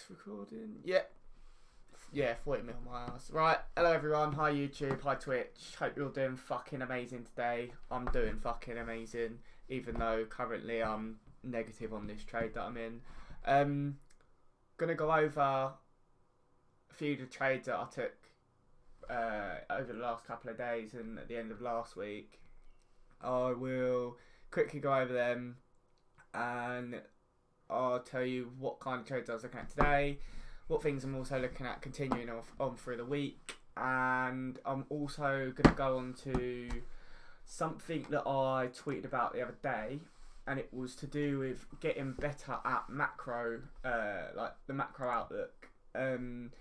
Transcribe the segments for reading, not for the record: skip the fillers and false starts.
recording. Yeah, 40 mil my ass. Right, hello everyone, hi YouTube, hi Twitch. Hope you're doing fucking amazing today. I'm doing fucking amazing, even though currently I'm negative on this trade that I'm in. Gonna go over a few of the trades that I took over the last couple of days and at the end of last week. I will quickly go over them and I'll tell you what kind of trades I was looking at today, what things I'm also looking at continuing on through the week, and I'm also going to go on to something that I tweeted about the other day, and it was to do with getting better at macro, like the macro outlook, and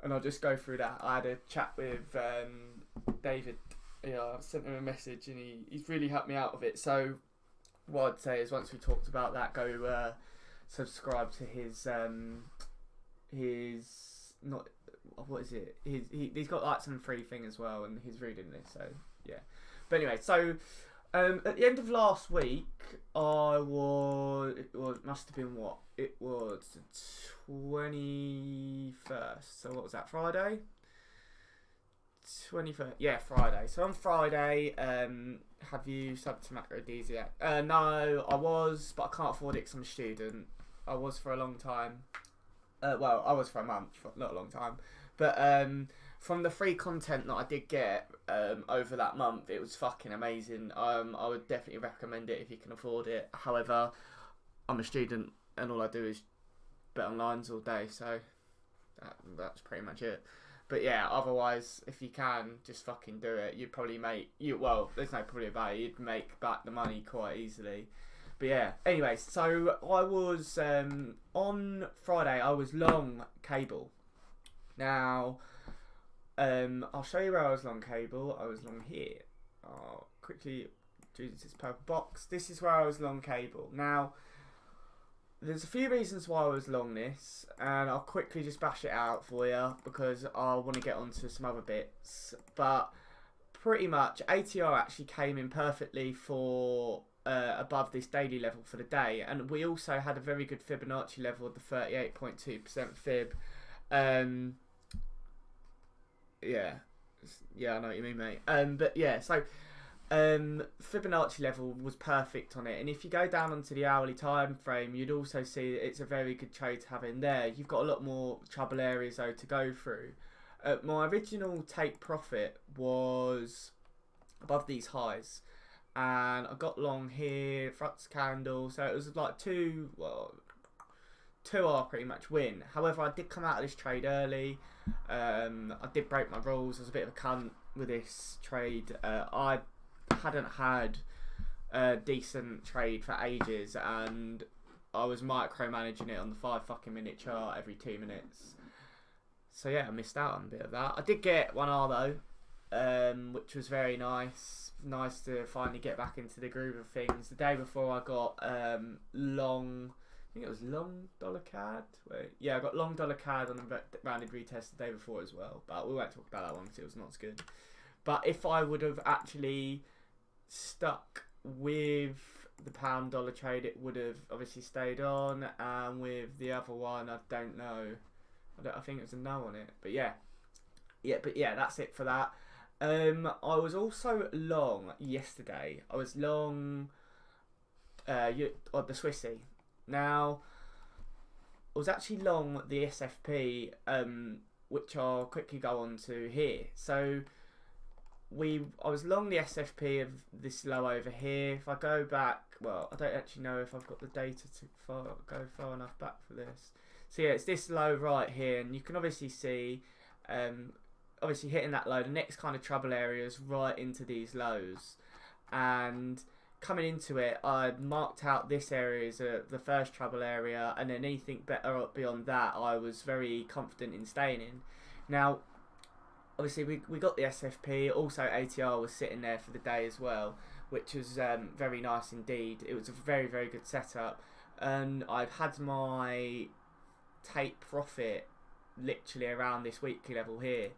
I'll just go through that. I had a chat with David. I sent him a message and he's really helped me out with it. So what I'd say is once we talked about that, go subscribe to his not what is it? He's got like some free thing as well, and he's reading this. So yeah. But anyway, so at the end of last week, it must have been what? It was the 21st. So what was that? Friday. 21st, yeah, Friday. So on Friday, have you subbed to MacroDZ yet? No, I was, but I can't afford it because I'm a student. I was for a long time. Well, I was for a month, not a long time. But from the free content that I did get over that month, it was fucking amazing. I would definitely recommend it if you can afford it. However, I'm a student and all I do is bet on lines all day, so that's pretty much it. But yeah, otherwise, if you can, just fucking do it. You'd probably well, there's no probably about it. You'd make back the money quite easily. But yeah, anyway, so I was, on Friday, I was long cable. Now, I'll show you where I was long cable. I was long here. I'll quickly choose this purple box. This is where I was long cable. Now, there's a few reasons why I was long this, and I'll quickly just bash it out for you because I want to get onto some other bits. But pretty much, ATR actually came in perfectly for above this daily level for the day, and we also had a very good Fibonacci level of the 38.2% fib. Yeah, I know what you mean, mate. But yeah, so Fibonacci level was perfect on it, and if you go down onto the hourly time frame, you'd also see that it's a very good trade to have in there. You've got a lot more trouble areas though to go through. My original take profit was above these highs, and I got long here, front candle, so it was like 2R pretty much win. However, I did come out of this trade early. I did break my rules. I was a bit of a cunt with this trade. I hadn't had a decent trade for ages, and I was micromanaging it on the 5 fucking minute chart every 2 minutes. So yeah, I missed out on a bit of that. I did get 1R though, which was very nice. Nice to finally get back into the groove of things. The day before I got long, I think it was long dollar CAD. Yeah, I got long dollar CAD on the rounded retest the day before as well, but we won't talk about that one because it was not as good. But if I would have actually stuck with the pound dollar trade, it would have obviously stayed on, and with the other one, I don't know. I think it was a no on it, but yeah, that's it for that. I was also long yesterday. I was long on the Swissy. Now, I was actually long the SFP, which I'll quickly go on to here. So I was long the SFP of this low over here. If I go back, well, I don't actually know if I've got the data to go far enough back for this. So yeah, it's this low right here, and you can obviously see, obviously hitting that low, the next kind of trouble area is right into these lows. And coming into it, I marked out this area as the first trouble area, and then anything better beyond that, I was very confident in staying in. Now, obviously, we got the SFP. Also, ATR was sitting there for the day as well, which was very nice indeed. It was a very, very good setup. And I've had my take profit literally around this weekly level here.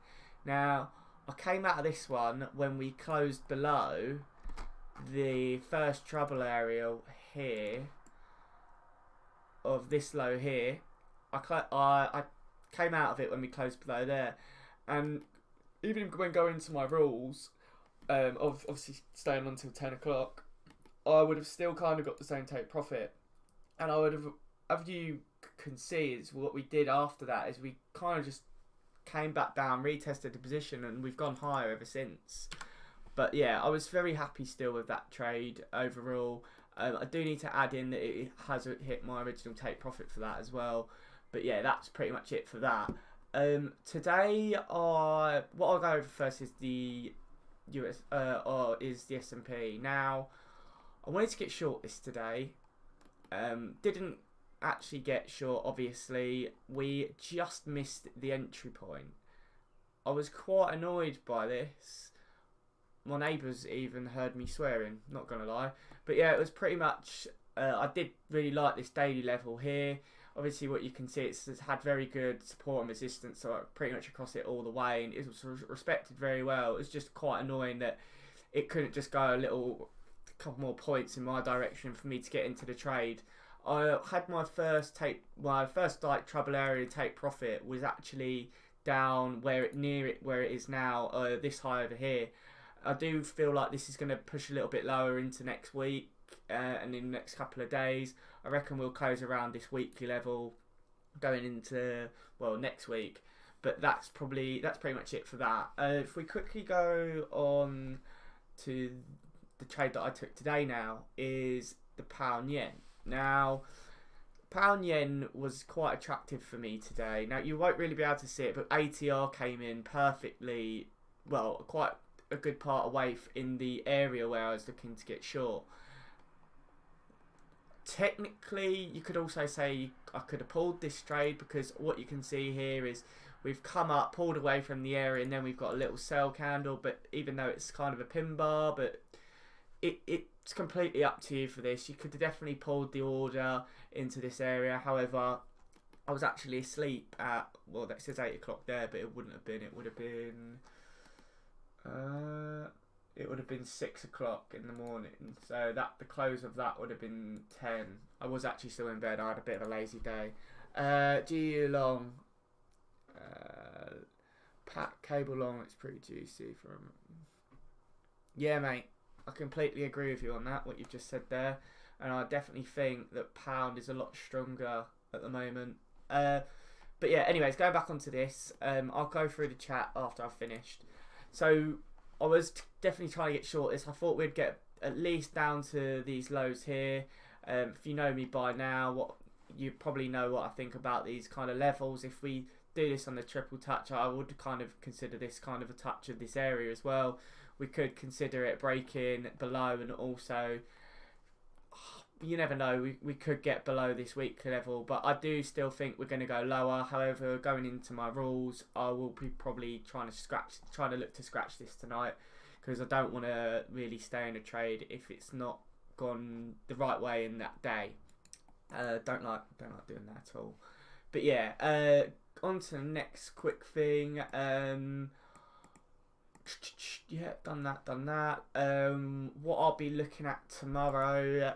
Now, I came out of this one when we closed below the first trouble area here of this low here, I came out of it when we closed below there, and even when going to my rules, obviously staying until 10 o'clock, I would have still kind of got the same take profit, and I would have, as you can see, is what we did after that is we kind of just came back down, retested the position, and we've gone higher ever since. But yeah, I was very happy still with that trade overall. I do need to add in that it hasn't hit my original take profit for that as well. But yeah, that's pretty much it for that. Today, what I'll go over first is the is the S&P. Now, I wanted to get short this today. Didn't actually get short, obviously. We just missed the entry point. I was quite annoyed by this. My neighbours even heard me swearing, not gonna lie. But yeah, it was pretty much, I did really like this daily level here. Obviously what you can see, it's had very good support and resistance, so pretty much across it all the way, and it was respected very well. It was just quite annoying that it couldn't just go a couple more points in my direction for me to get into the trade. I had my first like trouble area take profit was actually down near it where it is now, this high over here. I do feel like this is going to push a little bit lower into next week and in the next couple of days. I reckon we'll close around this weekly level going into, well, next week. But that's pretty much it for that. If we quickly go on to the trade that I took today now, is the pound yen. Now, pound yen was quite attractive for me today. Now, you won't really be able to see it, but ATR came in perfectly, well, quite a good part away in the area where I was looking to get short. Technically, you could also say I could have pulled this trade, because what you can see here is we've come up, pulled away from the area, and then we've got a little sell candle. But even though it's kind of a pin bar, but it's completely up to you for this. You could have definitely pulled the order into this area. However, I was actually asleep at, well, that says 8 o'clock there, but it wouldn't have been. It would have been 6 o'clock in the morning. So that the close of that would have been 10. I was actually still in bed. I had a bit of a lazy day. GU long, Pat cable long. It's pretty juicy from. Yeah, mate. I completely agree with you on that, what you've just said there. And I definitely think that pound is a lot stronger at the moment. But yeah, anyways, going back onto this, I'll go through the chat after I've finished. So I was definitely trying to get short this. I thought we'd get at least down to these lows here. If you know me by now, you probably know what I think about these kind of levels. If we do this on the triple touch, I would kind of consider this kind of a touch of this area as well. We could consider it breaking below, and also, you never know, we could get below this weekly level, but I do still think we're going to go lower. However, going into my rules, I will be probably trying to look to scratch this tonight, because I don't want to really stay in a trade if it's not gone the right way in that day. Don't like doing that at all. But yeah, on to the next quick thing. Yeah, done that. What I'll be looking at tomorrow,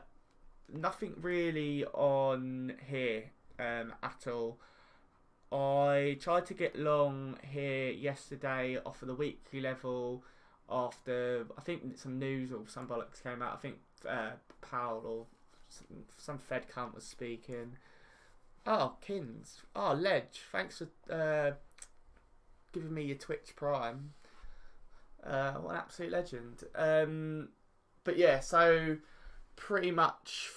nothing really on here at all. I tried to get long here yesterday off of the weekly level after, I think, some news or some bollocks came out. I think Powell or some Fed cunt was speaking. Oh, Kins. Oh, Ledge. Thanks for giving me your Twitch Prime. What an absolute legend. But yeah, so pretty much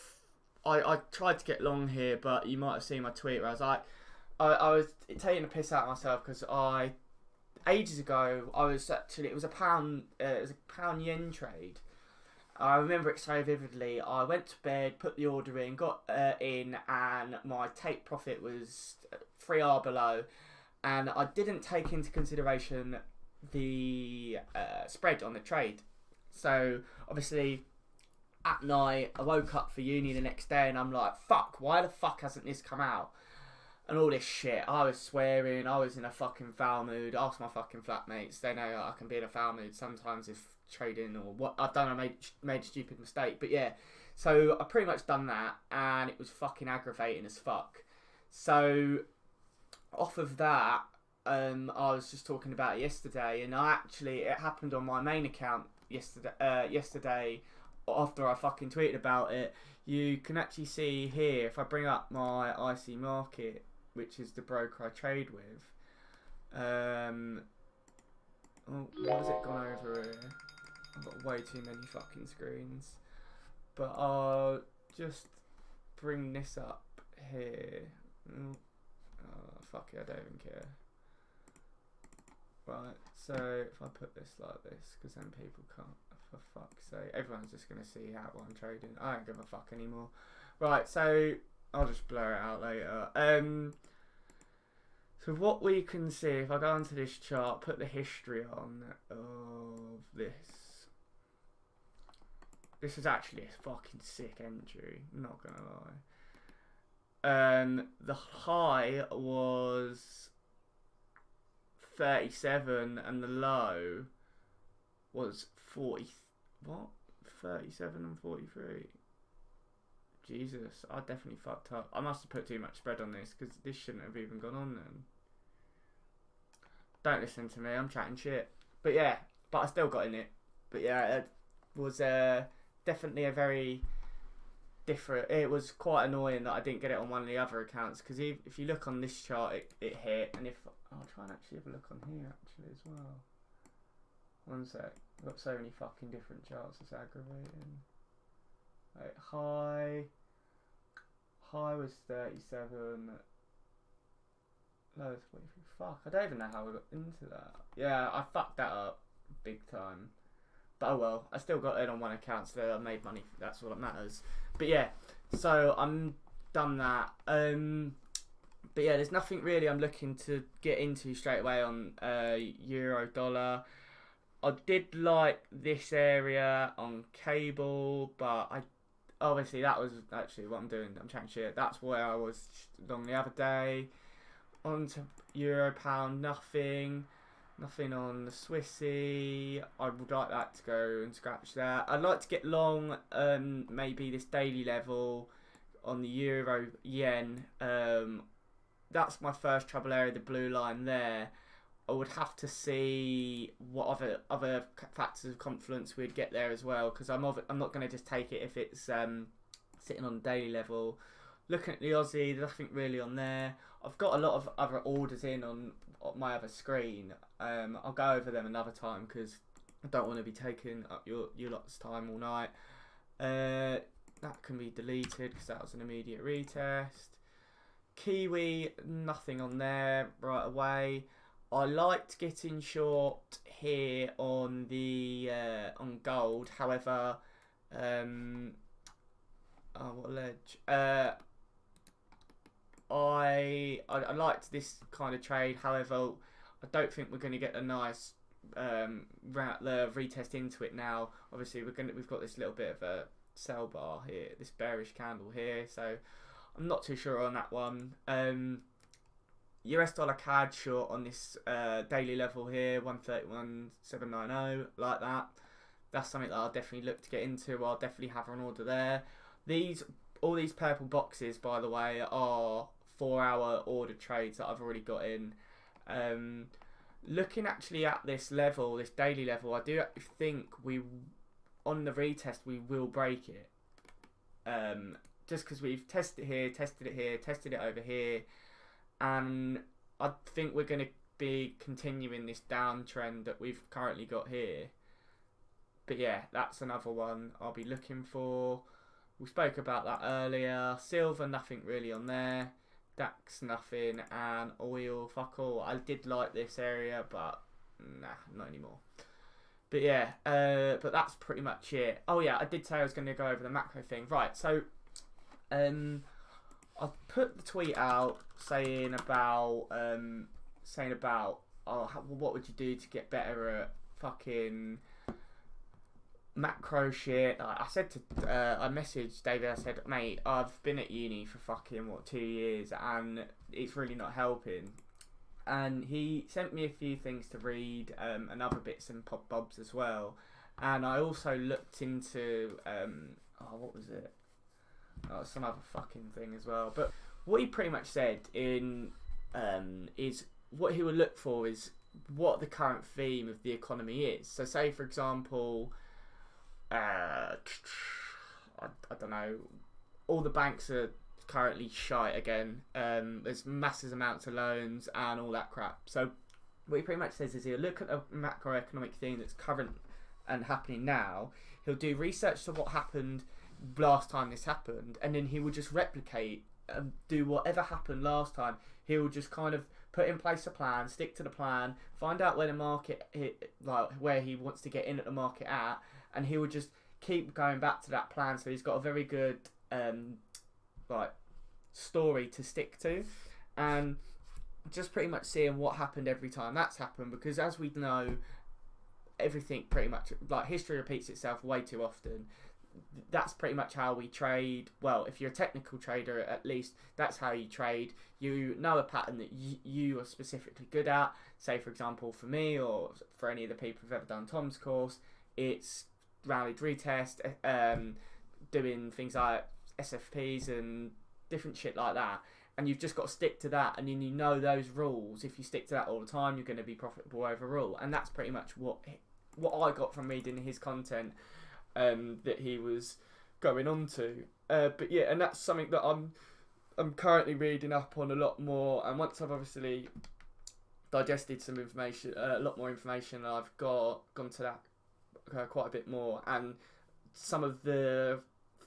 I tried to get long here, but you might have seen my tweet where I was like, I was taking a piss out of myself, because ages ago, it was a pound yen trade. I remember it so vividly. I went to bed, put the order in, got in, and my take profit was 3R below, and I didn't take into consideration the spread on the trade. So obviously at night I woke up for uni the next day, and I'm like, fuck, why the fuck hasn't this come out? And all this shit. I was swearing, I was in a fucking foul mood. Ask my fucking flatmates, they know I can be in a foul mood sometimes if trading or what I've done. I made a stupid mistake. But yeah, so I pretty much done that, and it was fucking aggravating as fuck. So off of that, I was just talking about it yesterday, and it happened on my main account yesterday after I fucking tweeted about it. You can actually see here, if I bring up my IC Market, which is the broker I trade with. Oh, why has it gone over here? I've got way too many fucking screens. But I'll just bring this up here. Oh, fuck it, I don't even care. Right, so if I put this like this, because then people can't, for fuck's sake, everyone's just going to see what I'm trading. I don't give a fuck anymore. Right, so I'll just blur it out later. So what we can see, if I go onto this chart, put the history on of this. This is actually a fucking sick entry, not gonna lie. The high was 37 and the low was 40. What? 37 and 43. Jesus, I definitely fucked up. I must have put too much spread on this because this shouldn't have even gone on then. Don't listen to me, I'm chatting shit. But yeah, I still got in it. But yeah, it was definitely a very different. It was quite annoying that I didn't get it on one of the other accounts because if you look on this chart, it hit. And I'll try and actually have a look on here actually as well. One sec. I've got so many fucking different charts, it's aggravating. Right, high was 37. Low was 43. Fuck, I don't even know how I got into that. Yeah, I fucked that up big time. But oh well, I still got it on one account, so I made money. That's all that matters. But yeah, so I'm done that. But yeah, there's nothing really I'm looking to get into straight away on euro dollar. I did like this area on cable, but obviously that was actually what I'm doing. I'm chatting shit. That's where I was long the other day. On to euro pound, nothing on the Swissy. I would like that to go and scratch that. I'd like to get long, maybe this daily level on the euro yen. That's my first trouble area, the blue line there. I would have to see what other factors of confluence we'd get there as well, because I'm not going to just take it if it's sitting on the daily level. Looking at the Aussie, there's nothing really on there. I've got a lot of other orders in on my other screen. I'll go over them another time because I don't want to be taking up your lot's time all night. That can be deleted because that was an immediate retest. Kiwi, nothing on there right away. I liked getting short here on the on gold. However, oh, what a ledge. I liked this kind of trade. However, I don't think we're going to get a nice retest into it now. Obviously, we've got this little bit of a sell bar here, this bearish candle here. So I'm not too sure on that one. US dollar CAD short on this daily level here, 131.790, like that. That's something that I'll definitely look to get into. I'll definitely have an order there. All these purple boxes, by the way, are 4-hour order trades that I've already got in. Looking actually at this level, this daily level, I do think on the retest we will break it. Just because we've tested it here, tested it over here. And I think we're going to be continuing this downtrend that we've currently got here. But yeah, that's another one I'll be looking for. We spoke about that earlier. Silver, nothing really on there. DAX, nothing. And oil, fuck all. I did like this area, but nah, not anymore. But yeah, but that's pretty much it. Oh yeah, I did say I was going to go over the macro thing. Right, so I've put the tweet out saying about what would you do to get better at fucking macro shit. I said to I messaged David. I said, mate, I've been at uni for fucking 2 years and it's really not helping. And he sent me a few things to read and other bits and bobs as well. And I also looked into what was it? Oh, some other fucking thing as well. But what he pretty much said is what he would look for is what the current theme of the economy is. So, say for example, I don't know, all the banks are currently shite again. There's massive amounts of loans and all that crap. So, what he pretty much says is he'll look at the macroeconomic theme that's current and happening now. He'll do research to what happened last time this happened, and then he will just replicate and do whatever happened last time. He'll just kind of put in place a plan, stick to the plan, find out where the market like where he wants to get in at the market at, and he will just keep going back to that plan. So he's got a very good like story to stick to, and just pretty much seeing what happened every time that's happened, because as we know, everything pretty much, like, history repeats itself way too often. That's pretty much how we trade. Well, if you're a technical trader, at least that's how you trade. You know a pattern that you are specifically good at. Say, for example, for me or for any of the people who've ever done Tom's course, it's rallied retest, doing things like SFPs and different shit like that. And you've just got to stick to that, and then you know those rules. If you stick to that all the time, you're going to be profitable overall. And that's pretty much what I got from reading his content that he was going on to. But yeah, and that's something that I'm currently reading up on a lot more. And once I've obviously digested some information, a lot more information, I've gone to that quite a bit more. And some of the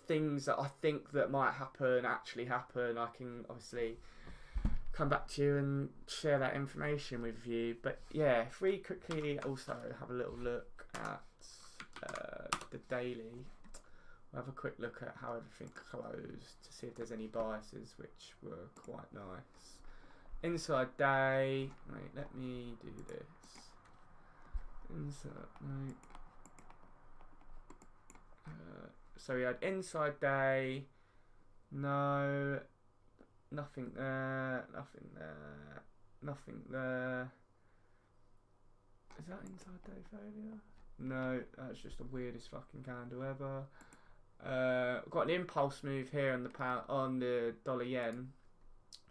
things that I think that might actually happen, I can obviously come back to you and share that information with you. But yeah, if we quickly also have a little look at the daily, we'll have a quick look at how everything closed to see if there's any biases, which were quite nice. Inside day, wait, let me do this. Inside, wait. So we had inside day, no, nothing there, nothing there, nothing there. Is that inside day failure? No, that's just the weirdest fucking candle ever. Got an impulse move here on the dollar yen.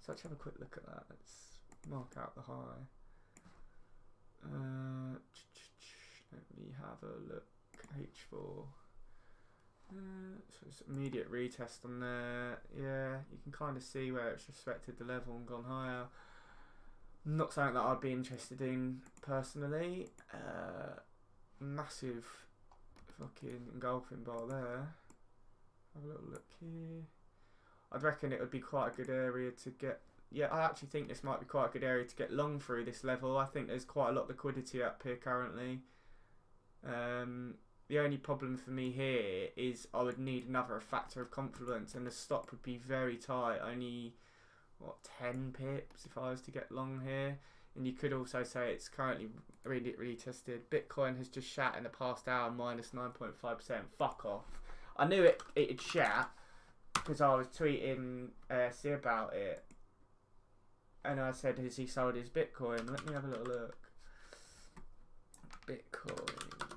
So let's have a quick look at that. Let's mark out the high. Let me have a look. H4. So it's immediate retest on there. Yeah, you can kind of see where it's respected the level and gone higher. Not something that I'd be interested in personally. Massive fucking engulfing bar there. Have a little look here. I'd reckon it would be quite a good area to get. Yeah, I actually think this might be quite a good area to get long through this level. I think there's quite a lot of liquidity up here currently. The only problem for me here is I would need another factor of confluence, and the stop would be very tight. Only, 10 pips if I was to get long here. And you could also say it's currently really tested. Bitcoin has just shat in the past hour, minus 9.5%. Fuck off. I knew it'd shat because I was tweeting see about it. And I said, has he sold his Bitcoin? Let me have a little look. Bitcoin.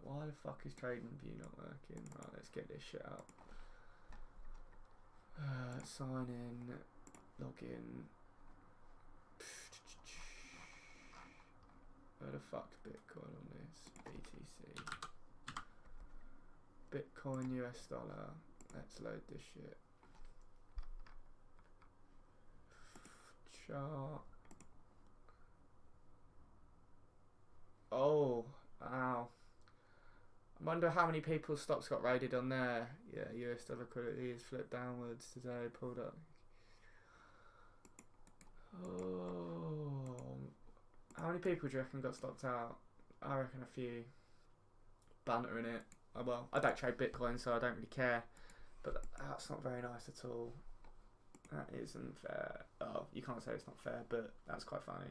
Why the fuck is Trading View not working? Right, let's get this shit out. Sign in, log in. Where the fuck's Bitcoin on this? BTC. Bitcoin US dollar. Let's load this shit. Chart. Oh, wow. I wonder how many people's stocks got raided on there. Yeah, US dollar liquidity is flipped downwards today, pulled up. Oh, how many people do you reckon got stopped out? I reckon a few. Banter in it. Oh, well, I don't trade Bitcoin, so I don't really care. But that's not very nice at all. That isn't fair. Oh, you can't say it's not fair, but that's quite funny.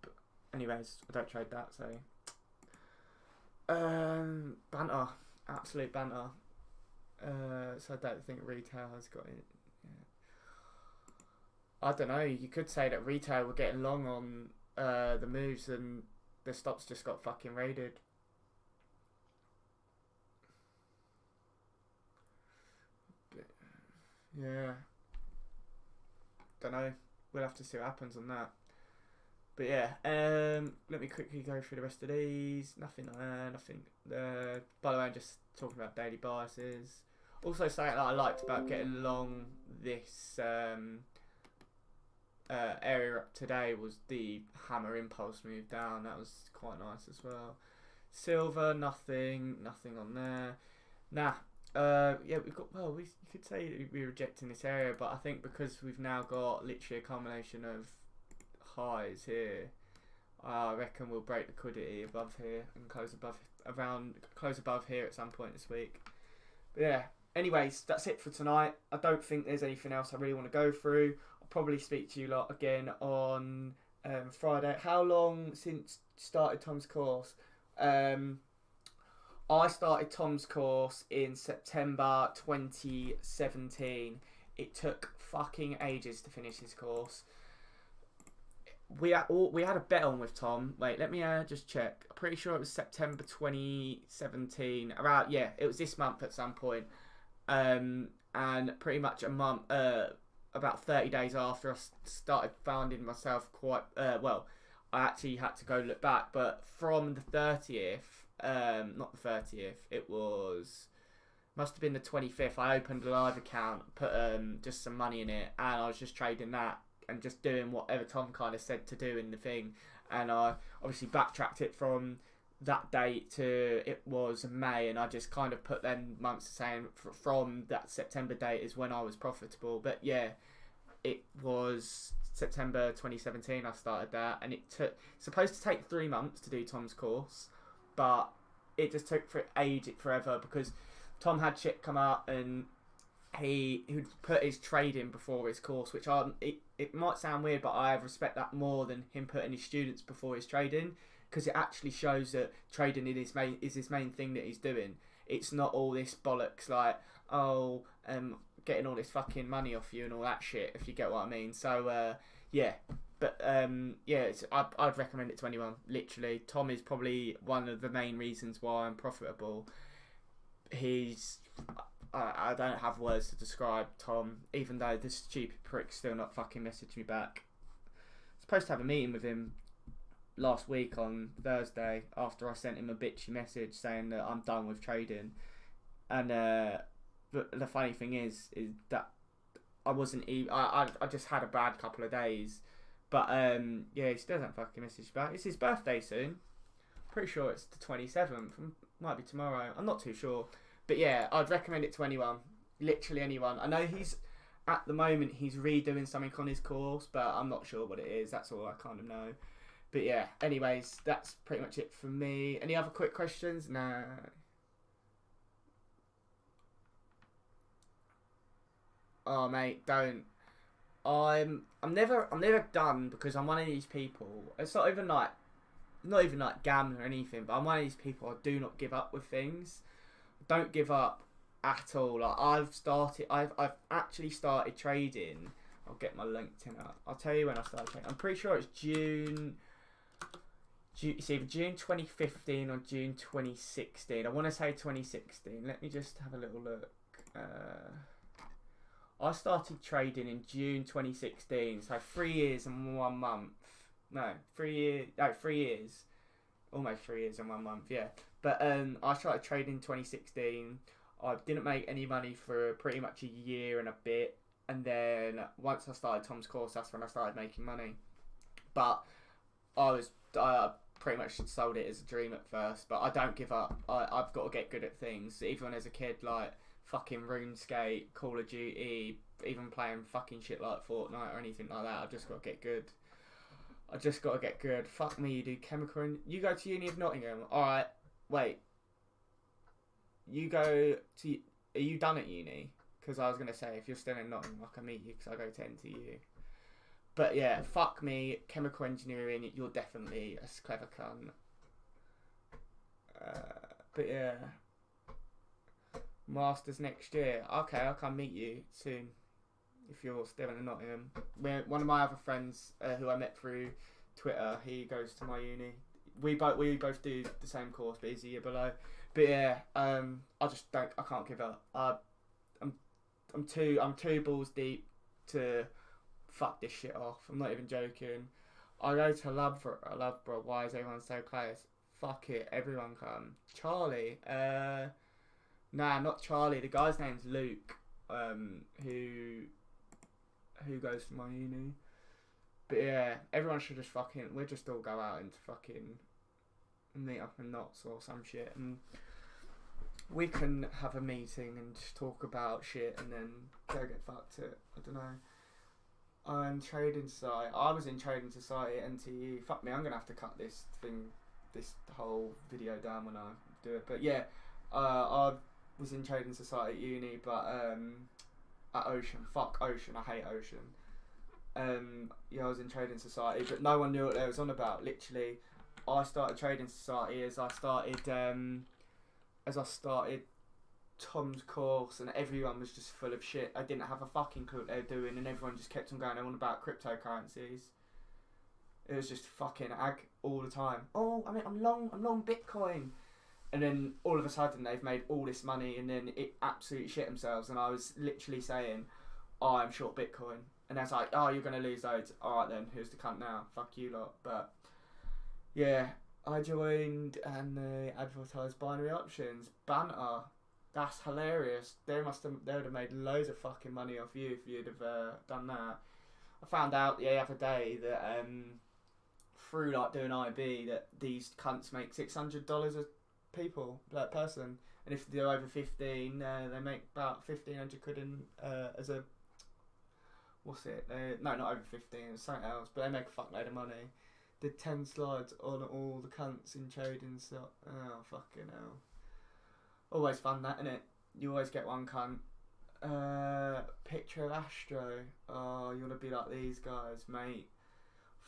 But anyways, I don't trade that, so. Banter, absolute banter. So I don't think retail has got it. Yeah. I don't know. You could say that retail were getting long on the moves, and the stops just got fucking raided. Yeah. Don't know. We'll have to see what happens on that. But yeah, let me quickly go through the rest of these. Nothing there, nothing there. By the way, I'm just talking about daily biases. Also, something that I liked about getting along this area up today was the hammer impulse move down. That was quite nice as well. Silver, nothing on there. Nah. Yeah, we've got. Well, you could say we're rejecting this area, but I think because we've now got literally a combination of highs here, I reckon we'll break liquidity above here and close above here at some point this week. But yeah. Anyways, that's it for tonight. I don't think there's anything else I really want to go through. I'll probably speak to you lot again on Friday. How long since started Tom's course? I started Tom's course in September 2017. It took fucking ages to finish his course. We had a bet on with Tom. Wait, let me just check. I'm pretty sure it was September 2017. It was this month at some point. And pretty much a month, about 30 days after I started finding myself quite well. I actually had to go look back, but from the 30th, not the 30th, it must have been the 25th. I opened a live account, put just some money in it, and I was just trading that and just doing whatever Tom kind of said to do in the thing. And I obviously backtracked it from that date to it was May, and I just kind of put them months saying from that September date is when I was profitable. But yeah, it was September 2017 I started that, and it's supposed to take 3 months to do Tom's course, but it just took forever because Tom had shit come up and he would put his trade in before his course, which it might sound weird, but I respect that more than him putting his students before his trading, because it actually shows that trading is his main thing that he's doing. It's not all this bollocks like, getting all this fucking money off you and all that shit, if you get what I mean. So, yeah. But, I'd recommend it to anyone, literally. Tom is probably one of the main reasons why I'm profitable. I don't have words to describe Tom, even though this stupid prick's still not fucking messaged me back. I was supposed to have a meeting with him last week on Thursday after I sent him a bitchy message saying that I'm done with trading. And the funny thing is that I wasn't even... I just had a bad couple of days. But, yeah, he still hasn't fucking messaged back. It's his birthday soon. Pretty sure it's the 27th. Might be tomorrow. I'm not too sure. But yeah, I'd recommend it to anyone. Literally anyone. I know at the moment, he's redoing something on his course, but I'm not sure what it is. That's all I kind of know. But yeah, anyways, that's pretty much it from me. Any other quick questions? Nah. Oh mate, don't. I'm never done because I'm one of these people. It's not even like gambling or anything, but I'm one of these people. I do not give up with things. Don't give up at all. Like I've actually started trading. I'll get my LinkedIn up. I'll tell you when I started trading. I'm pretty sure it's June. It's either June 2015 or June 2016. I want to say 2016. Let me just have a little look. I started trading in June 2016, so 3 years and 1 month. No, 3 years. No, 3 years. Almost 3 years and 1 month. Yeah, but I started trading in 2016. I didn't make any money for pretty much a year and a bit, and then once I started Tom's course, that's when I started making money. But I pretty much sold it as a dream at first, but I don't give up. I've got to get good at things. Even as a kid, like fucking RuneScape, Call of Duty, even playing fucking shit like Fortnite or anything like that. I've just got to get good. Fuck me, you do chemical. You go to Uni of Nottingham. Alright, wait. Are you done at uni? Because I was going to say, if you're still in Nottingham, I can meet you because I go to NTU. But yeah, fuck me, chemical engineering, you're definitely a clever cunt. But yeah. Masters next year. Okay, I'll come meet you soon. If you're still in Nottingham. One of my other friends who I met through Twitter, he goes to my uni. We both do the same course, but he's a year below. But yeah, I can't give up. I'm two balls deep to fuck this shit off. I'm not even joking. I go to Loughborough. Why is everyone so close? Fuck it, everyone come. Charlie. Nah, not Charlie. The guy's name's Luke. Who goes to my uni. But yeah, everyone should just we'll just all go out and fucking meet up in Knots or some shit, and we can have a meeting and just talk about shit and then go get fucked it. I don't know. I'm trading society. I was in trading society at NTU. Fuck me, I'm gonna have to cut this whole video down when I do it. But yeah, I was in trading society at uni, but at Ocean. Fuck Ocean. I hate Ocean. Yeah, I was in trading society, but no one knew what they was on about. Literally, I started trading society as I started Tom's course, and everyone was just full of shit. I didn't have a fucking clue what they were doing, and everyone just kept on going on about cryptocurrencies. It was just fucking ag all the time. Oh, I mean, I'm long Bitcoin, and then all of a sudden they've made all this money, and then it absolutely shit themselves. And I was literally saying, "Oh, I'm short Bitcoin," and that's like, "Oh, you're gonna lose loads." All right then, who's the cunt now? Fuck you lot. But yeah, I joined and they advertised binary options. Banter. That's hilarious. They would have made loads of fucking money off you if you'd have done that. I found out the other day that through like doing IB that these cunts make $600 a person, and if they're over 15, they make about 1,500 quid in as a what's it? No, not over 15. It's something else, but they make a fuckload of money. Did 10 slides on all the cunts in trading stuff. Oh fucking hell. Always fun, that, innit? You always get one cunt. Picture of Astro. Oh, you want to be like these guys, mate.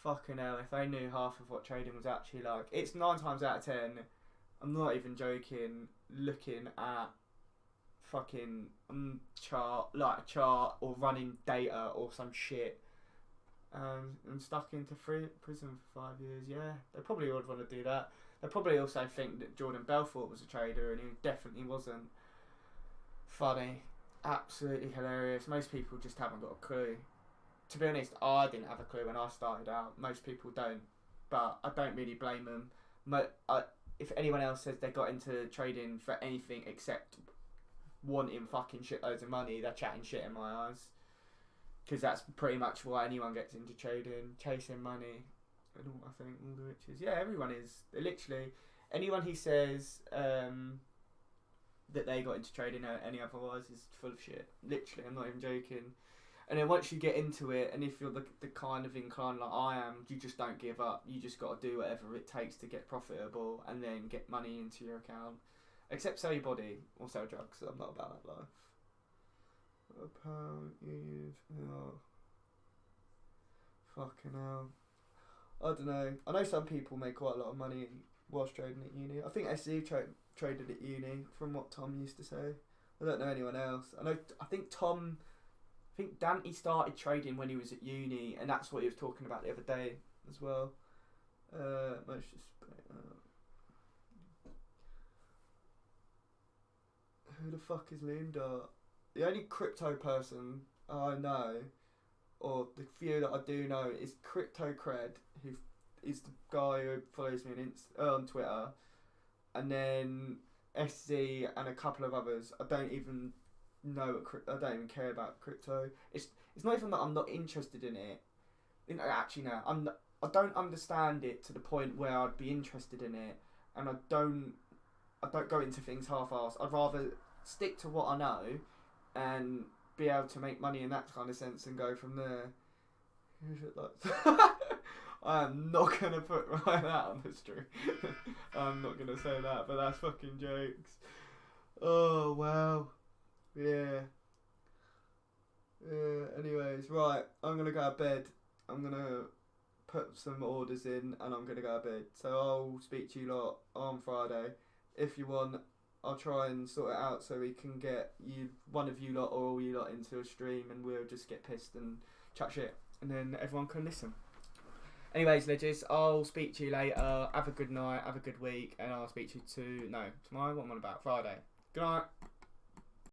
Fucking hell, if they knew half of what trading was actually like. It's 9 times out of 10, I'm not even joking, looking at fucking chart or running data or some shit. And stuck into prison for 5 years. Yeah, they probably would want to do that. They probably also think that Jordan Belfort was a trader, and he definitely wasn't. Funny. Absolutely hilarious. Most people just haven't got a clue. To be honest, I didn't have a clue when I started out. Most people don't. But I don't really blame them. If anyone else says they got into trading for anything except wanting fucking shitloads of money, they're chatting shit in my eyes. Because that's pretty much why anyone gets into trading. Chasing money. And all, I think all the riches. Yeah, everyone is. Literally, anyone who says that they got into trading any otherwise is full of shit. Literally, I'm not even joking. And then once you get into it, and if you're the kind of inclined like I am, you just don't give up. You just got to do whatever it takes to get profitable and then get money into your account. Except sell your body or sell drugs. I'm not about that life. Fucking hell. I don't know. I know some people make quite a lot of money whilst trading at uni. I think SC traded at uni, from what Tom used to say. I don't know anyone else. I think Dante started trading when he was at uni, and that's what he was talking about the other day as well. Who the fuck is Moondart? The only crypto person I know, or the few that I do know, is Crypto Cred, who is the guy who follows me on Twitter, and then SZ and a couple of others. I don't even know. I don't even care about crypto. It's not even that I'm not interested in it. Actually, no, I don't understand it to the point where I'd be interested in it, and I don't go into things half-assed. I'd rather stick to what I know and be able to make money in that kind of sense and go from there. I am not going to put right that on the stream. I'm not going to say that, but that's fucking jokes. Oh, wow. Yeah. Anyways, right, I'm going to go to bed. I'm going to put some orders in and I'm going to go to bed. So I'll speak to you lot on Friday. If you want, I'll try and sort it out so we can get one of you lot or all you lot into a stream, and we'll just get pissed and chat shit, and then everyone can listen. Anyways, legends, I'll speak to you later. Have a good night, have a good week, and I'll speak to you tomorrow? What am I on about? Friday. Good night.